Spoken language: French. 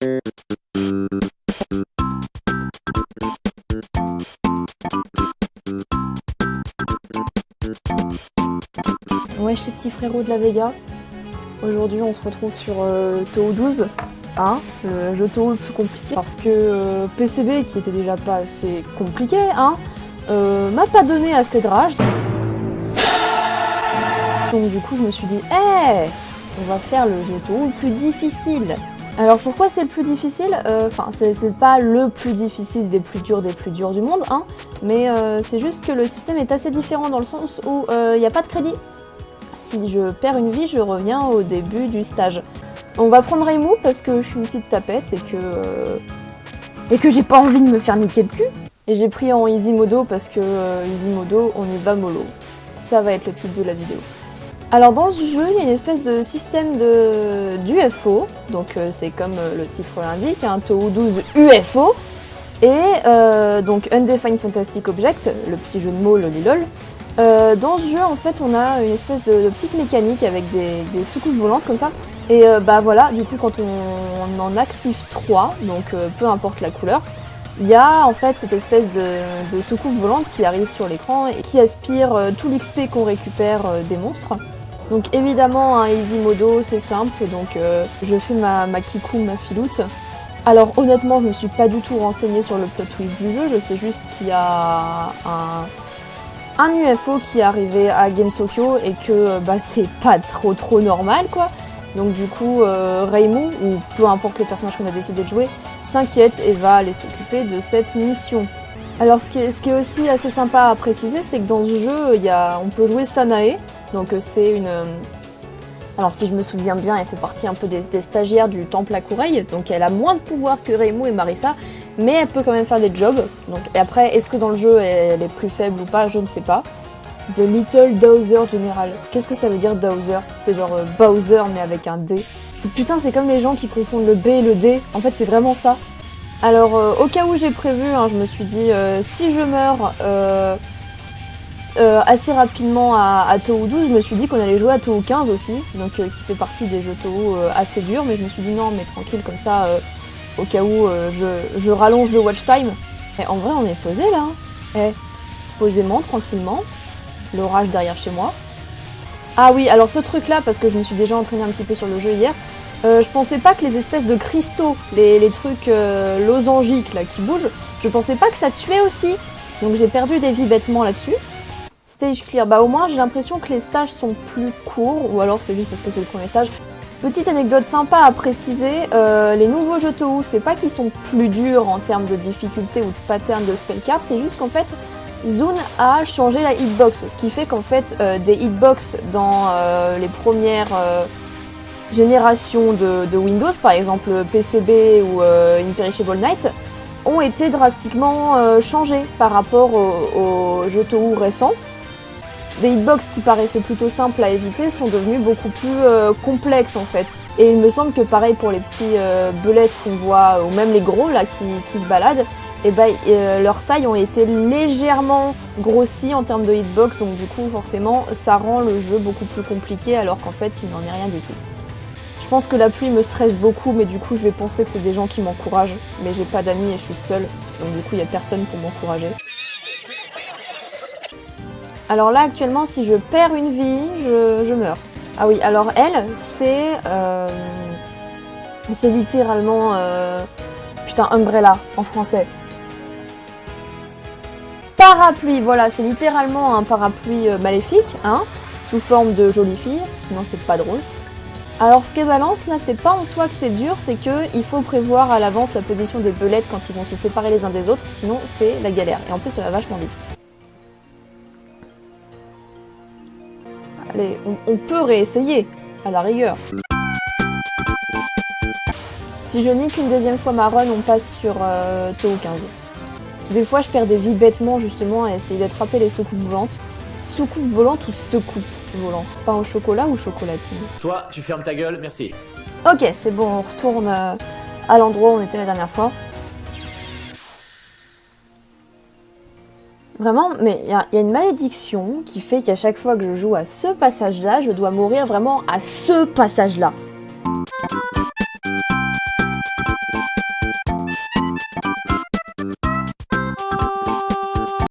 Ouais, chez petit frérot de la Vega. Aujourd'hui, on se retrouve sur Touhou 12, hein, le jeu Touhou le plus compliqué. Parce que PCB, qui était déjà pas assez compliqué, hein, m'a pas donné assez de rage. Donc du coup, je me suis dit, hey, on va faire le jeu Touhou le plus difficile. Alors pourquoi c'est le plus difficile? Enfin, c'est pas le plus difficile des plus durs du monde, hein, mais c'est juste que le système est assez différent dans le sens où il n'y a pas de crédit. Si je perds une vie, je reviens au début du stage. On va prendre Reimu parce que je suis une petite tapette et que j'ai pas envie de me faire niquer le cul. Et j'ai pris en easy modo parce que easy modo, on y va mollo. Ça va être le titre de la vidéo. Alors dans ce jeu, il y a une espèce de système d'UFO, donc c'est comme le titre l'indique, un Touhou 12 UFO, et donc Undefined Fantastic Object, le petit jeu de mots lolilol. Dans ce jeu, en fait, on a une espèce de petite mécanique avec des soucoupes volantes comme ça, et bah voilà, du coup quand on en active 3, donc peu importe la couleur, il y a en fait cette espèce de soucoupe volante qui arrive sur l'écran et qui aspire tout l'XP qu'on récupère des monstres. Donc évidemment un easy modo c'est simple, donc je fais ma kikou, ma filoute. Alors honnêtement je me suis pas du tout renseignée sur le plot twist du jeu, je sais juste qu'il y a un UFO qui est arrivé à Gamesokyo et que bah, c'est pas trop normal quoi. Donc du coup Reimu, ou peu importe le personnage qu'on a décidé de jouer, s'inquiète et va aller s'occuper de cette mission. Alors ce qui est aussi assez sympa à préciser, c'est que dans ce jeu on peut jouer Sanae. Donc c'est une... Alors si je me souviens bien, elle fait partie un peu des stagiaires du temple à Kureil, donc elle a moins de pouvoir que Reimu et Marisa, mais elle peut quand même faire des jobs. Donc, et après, est-ce que dans le jeu elle est plus faible ou pas, je ne sais pas. The Little Bowser General. Qu'est-ce que ça veut dire Bowser? C'est genre Bowser mais avec un D. Putain, c'est comme les gens qui confondent le B et le D, en fait c'est vraiment ça. Alors au cas où j'ai prévu, hein, je me suis dit si je meurs... assez rapidement à Touhou 12, je me suis dit qu'on allait jouer à Touhou 15 aussi, donc qui fait partie des jeux Touhou assez durs, mais je me suis dit non, mais tranquille, comme ça, au cas où je rallonge le watch time. Et en vrai, on est posé là, hein. Posément, tranquillement, l'orage derrière chez moi. Ah oui, alors ce truc là, parce que je me suis déjà entraînée un petit peu sur le jeu hier, je pensais pas que les espèces de cristaux, les trucs losangiques là qui bougent, je pensais pas que ça tuait aussi, donc j'ai perdu des vies bêtement là-dessus. Stage clear, bah au moins j'ai l'impression que les stages sont plus courts, ou alors c'est juste parce que c'est le premier stage. Petite anecdote sympa à préciser, les nouveaux jeux Touhou, c'est pas qu'ils sont plus durs en termes de difficulté ou de pattern de spellcard, c'est juste qu'en fait, Zune a changé la hitbox, ce qui fait qu'en fait, des hitbox dans les premières générations de Windows, par exemple PCB ou Imperishable Night, ont été drastiquement changés par rapport aux jeux Touhou récents. Des hitbox qui paraissaient plutôt simples à éviter sont devenus beaucoup plus complexes en fait. Et il me semble que pareil pour les petits belettes qu'on voit, ou même les gros là qui se baladent, et ben, leurs tailles ont été légèrement grossies en termes de hitbox, donc du coup forcément ça rend le jeu beaucoup plus compliqué alors qu'en fait il n'en est rien du tout. Je pense que la pluie me stresse beaucoup, mais du coup je vais penser que c'est des gens qui m'encouragent, mais j'ai pas d'amis et je suis seule, donc du coup il y a personne pour m'encourager. Alors là, actuellement, si je perds une vie, je meurs. Ah oui, alors elle, c'est littéralement... putain, Umbrella, en français. Parapluie, voilà, c'est littéralement un parapluie maléfique, hein, sous forme de jolie fille, sinon c'est pas drôle. Alors ce qu'est balance, là, c'est pas en soi que c'est dur, c'est qu'il faut prévoir à l'avance la position des belettes quand ils vont se séparer les uns des autres, sinon c'est la galère. Et en plus, ça va vachement vite. Allez, on peut réessayer, à la rigueur. Si je nique une deuxième fois ma run, on passe sur Touhou 15. Des fois, je perds des vies bêtement, justement, à essayer d'attraper les soucoupes volantes. Soucoupe volante ou secoupe volante? Pain au chocolat ou chocolatine? Toi, tu fermes ta gueule, merci. Ok, c'est bon, on retourne à l'endroit où on était la dernière fois. Vraiment, mais il y a une malédiction qui fait qu'à chaque fois que je joue à ce passage-là, je dois mourir vraiment à ce passage-là.